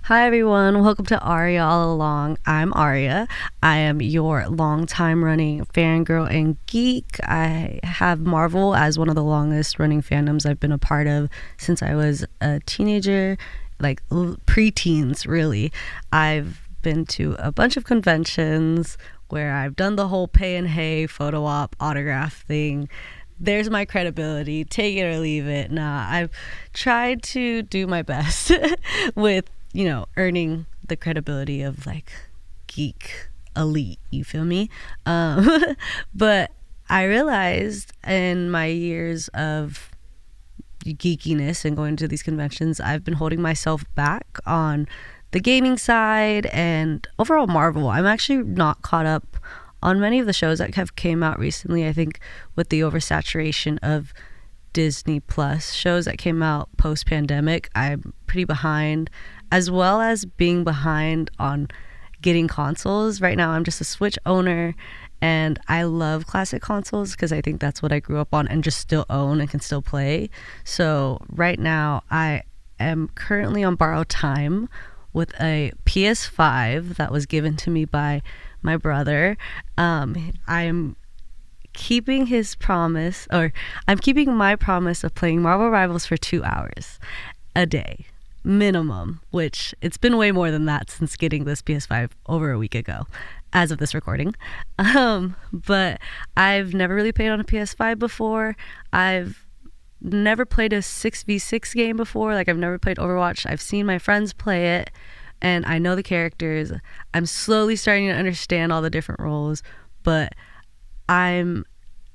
Hi everyone, welcome to Aria All Along. I'm Aria. I am your long-time running fangirl and geek. I have Marvel as one of the longest running fandoms I've been a part of since I was a teenager, like preteens really. I've been to a bunch of conventions where I've done the whole pay and hey photo op autograph thing. There's my credibility, take it or leave it. I've tried to do my best with earning the credibility of like geek elite, you feel me? But I realized in my years of geekiness and going to these conventions, I've been holding myself back on the gaming side and overall Marvel. I'm actually not caught up on many of the shows that have came out recently. I think with the oversaturation of Disney Plus shows that came out post-pandemic, I'm pretty behind, as well as being behind on getting consoles. Right now I'm just a Switch owner and I love classic consoles because I think that's what I grew up on and just still own and can still play. So right now I am currently on borrowed time with a PS5 that was given to me by my brother. I'm keeping his promise, or I'm keeping my promise of playing Marvel Rivals for 2 hours a day minimum, which it's been way more than that since getting this PS5 over a week ago as of this recording. But I've never really played on a PS5 before. I've never played a 6v6 game before. Like, I've never played Overwatch. I've seen my friends play it and I know the characters. I'm slowly starting to understand all the different roles, but I'm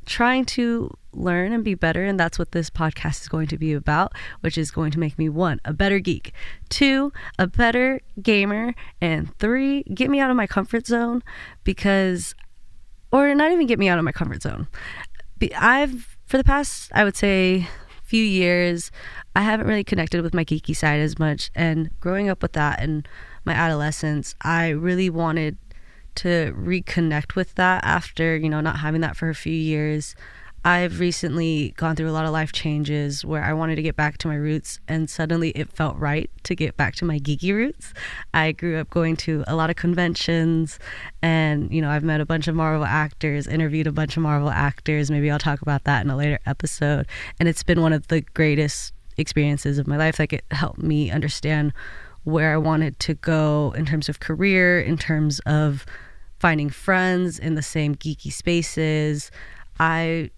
trying to learn and be better, and that's what this podcast is going to be about, which is going to make me, 1, a better geek, 2, a better gamer, and 3, get me out of my comfort zone, or not even get me out of my comfort zone. For the past, I would say, few years, I haven't really connected with my geeky side as much, and growing up with that in my adolescence, I really wanted to reconnect with that after, not having that for a few years. I've recently gone through a lot of life changes where I wanted to get back to my roots, and suddenly it felt right to get back to my geeky roots. I grew up going to a lot of conventions, and I've met a bunch of Marvel actors, interviewed a bunch of Marvel actors. Maybe I'll talk about that in a later episode. And it's been one of the greatest experiences of my life. Like, it helped me understand where I wanted to go in terms of career, in terms of finding friends in the same geeky spaces. Hold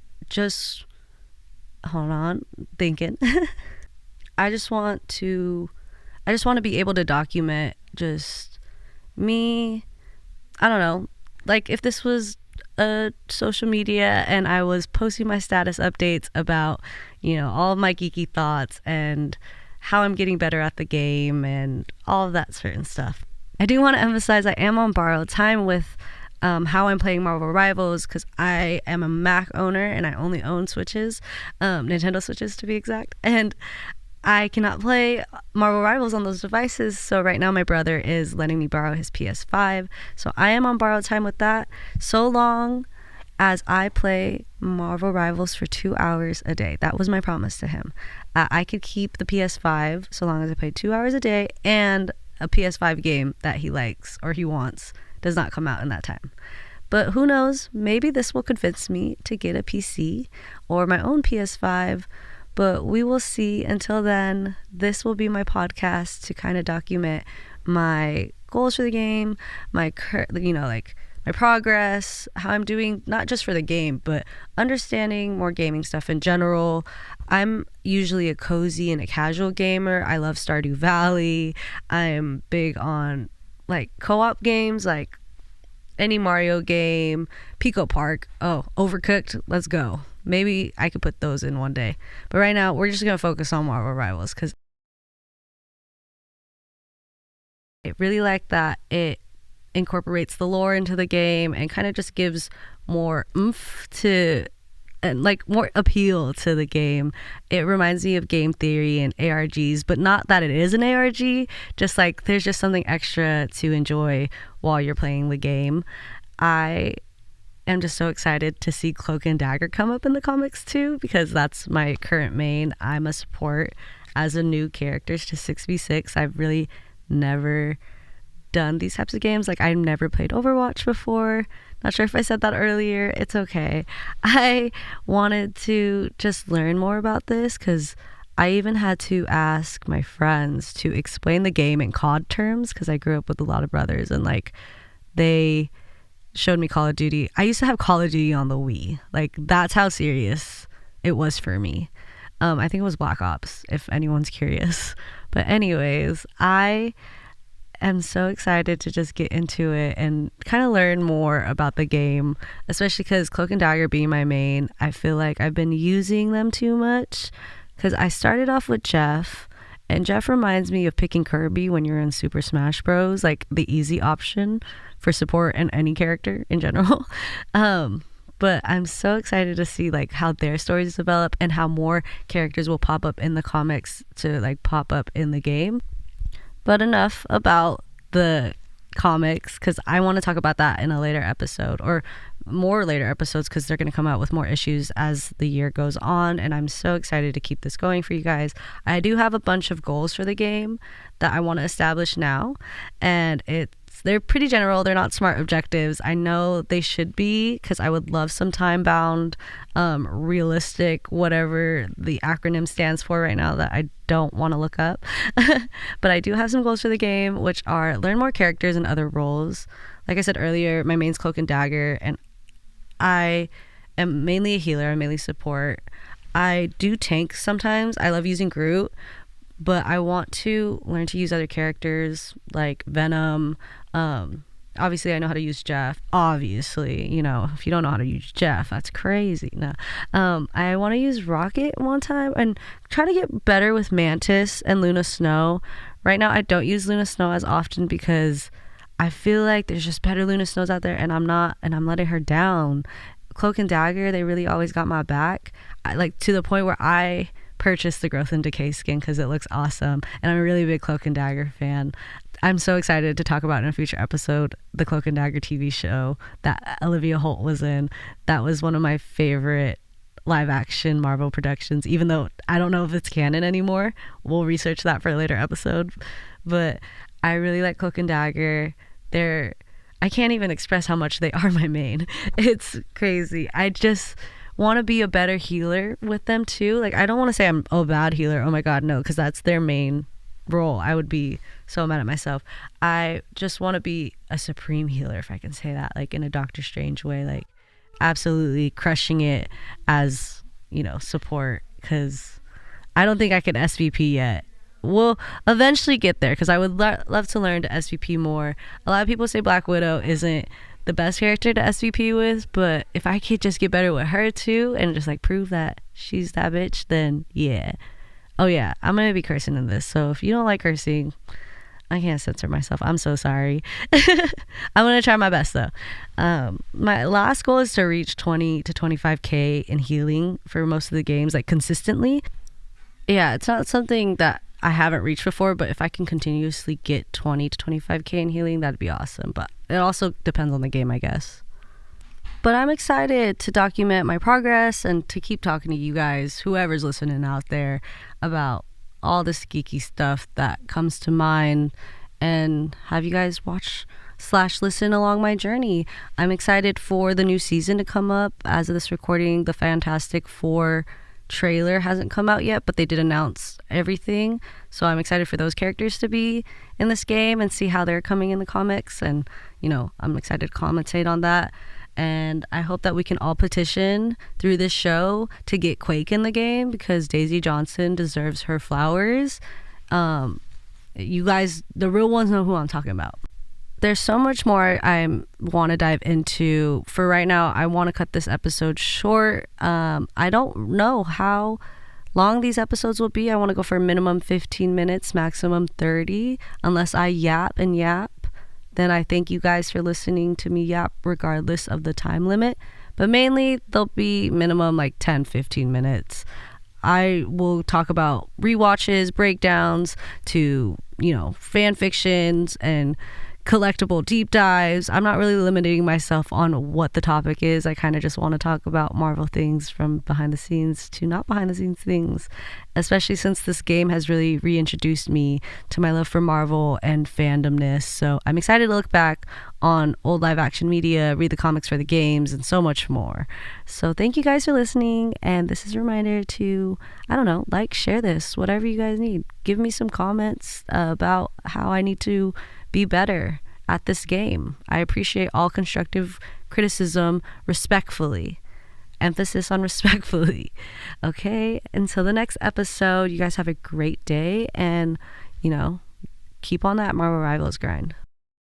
on, thinking. I just want to be able to document just me. I don't know, like if this was a social media and I was posting my status updates about, all of my geeky thoughts and how I'm getting better at the game and all of that certain stuff. I do want to emphasize I am on borrowed time with how I'm playing Marvel Rivals, because I am a Mac owner and I only own Switches, Nintendo Switches to be exact, and I cannot play Marvel Rivals on those devices. So right now my brother is letting me borrow his PS5, so I am on borrowed time with that, so long as I play Marvel Rivals for 2 hours a day. That was my promise to him. I could keep the PS5 so long as I play 2 hours a day, and a PS5 game that he likes or he wants does not come out in that time. But who knows, maybe this will convince me to get a PC or my own PS5, but we will see. Until then, this will be my podcast to kind of document my goals for the game, my my progress, how I'm doing, not just for the game, but understanding more gaming stuff in general. I'm usually a cozy and a casual gamer. I love Stardew Valley. I'm big on like co-op games, like any Mario game, Pico Park. Oh, Overcooked, let's go. Maybe I could put those in one day. But right now, we're just going to focus on Marvel Rivals because I really like that it incorporates the lore into the game and kind of just gives more oomph to, and like more appeal to the game. It reminds me of game theory and ARGs, but not that it is an ARG, just like there's just something extra to enjoy while you're playing the game. I am just so excited to see Cloak and Dagger come up in the comics too, because that's my current main. I'm a support as a new characters to 6v6. I've really never done these types of games. Like, I've never played Overwatch before. Not sure if I said that earlier. It's okay. I wanted to just learn more about this because I even had to ask my friends to explain the game in COD terms because I grew up with a lot of brothers, and like they showed me Call of Duty. I used to have Call of Duty on the Wii. Like, that's how serious it was for me. I think it was Black Ops, if anyone's curious. But anyways, I am so excited to just get into it and kind of learn more about the game, especially because Cloak and Dagger being my main, I feel like I've been using them too much because I started off with Jeff, and Jeff reminds me of picking Kirby when you're in Super Smash Bros, like the easy option for support and any character in general. But I'm so excited to see like how their stories develop and how more characters will pop up in the comics to like pop up in the game. But enough about the comics, because I want to talk about that in a later episode, or more later episodes, because they're going to come out with more issues as the year goes on, and I'm so excited to keep this going for you guys. I do have a bunch of goals for the game that I want to establish now, and they're pretty general. They're not SMART objectives. I know they should be, because I would love some time-bound, realistic, whatever the acronym stands for right now that I don't want to look up. But I do have some goals for the game, which are learn more characters and other roles. Like I said earlier, my main's Cloak and Dagger, and I am mainly a healer. I'm mainly support. I do tank sometimes. I love using Groot, but I want to learn to use other characters like Venom. Obviously I know how to use Jeff. Obviously, you know, if you don't know how to use Jeff, that's crazy. No. I want to use Rocket one time and try to get better with Mantis and Luna Snow. Right now I don't use Luna Snow as often because I feel like there's just better Luna Snows out there, and I'm letting her down. Cloak and Dagger, they really always got my back. Like to the point where I purchased the Growth and Decay skin because it looks awesome, and I'm a really big Cloak and Dagger fan. I'm so excited to talk about in a future episode the Cloak and Dagger TV show that Olivia Holt was in. That was one of my favorite live action Marvel productions, even though I don't know if it's canon anymore. We'll research that for a later episode. But I really like Cloak and Dagger. I can't even express how much they are my main. It's crazy. I just want to be a better healer with them too. Like, I don't want to say I'm a bad healer. Oh my god, no, because that's their main role. I would be so mad at myself. I just want to be a supreme healer, if I can say that, like in a Doctor Strange way, like absolutely crushing it as, you know, support, because I don't think I can SVP yet. We'll eventually get there, because I would love to learn to SVP more. A lot of people say Black Widow isn't the best character to SVP with, but if I could just get better with her too and just like prove that she's that bitch, then yeah. Oh yeah, I'm gonna be cursing in this, so if you don't like cursing, I can't censor myself. I'm so sorry. I'm gonna try my best though. My last goal is to reach 20 to 25k in healing for most of the games, like consistently. Yeah, it's not something that I haven't reached before, but if I can continuously get 20 to 25k in healing, that'd be awesome. But it also depends on the game, I guess. But I'm excited to document my progress and to keep talking to you guys, whoever's listening out there, about all this geeky stuff that comes to mind, and have you guys watch / listen along my journey. I'm excited for the new season to come up. As of this recording, the Fantastic Four trailer hasn't come out yet, but they did announce everything, so I'm excited for those characters to be in this game and see how they're coming in the comics, and you know, I'm excited to commentate on that. And I hope that we can all petition through this show to get Quake in the game, because Daisy Johnson deserves her flowers. You guys, the real ones, know who I'm talking about. There's so much more I want to dive into. For right now, I want to cut this episode short. I don't know how long these episodes will be. I want to go for a minimum 15 minutes, maximum 30, unless I yap and yap. Then I thank you guys for listening to me yap regardless of the time limit. But mainly, they'll be minimum like 10-15 minutes. I will talk about rewatches, breakdowns, to, you know, fan fictions and collectible deep dives. I'm not really limiting myself on what the topic is. I kind of just want to talk about Marvel things, from behind the scenes to not behind the scenes things. especially since this game has really reintroduced me to my love for Marvel and fandomness. So I'm excited to look back on old live action media, read the comics for the games, and so much more. So thank you guys for listening, and this is a reminder to, I don't know, like, share this, whatever you guys need. Give me some comments about how I need to be better at this game. I appreciate all constructive criticism respectfully. Emphasis on respectfully. Okay, until the next episode, you guys have a great day, and keep on that Marvel Rivals grind.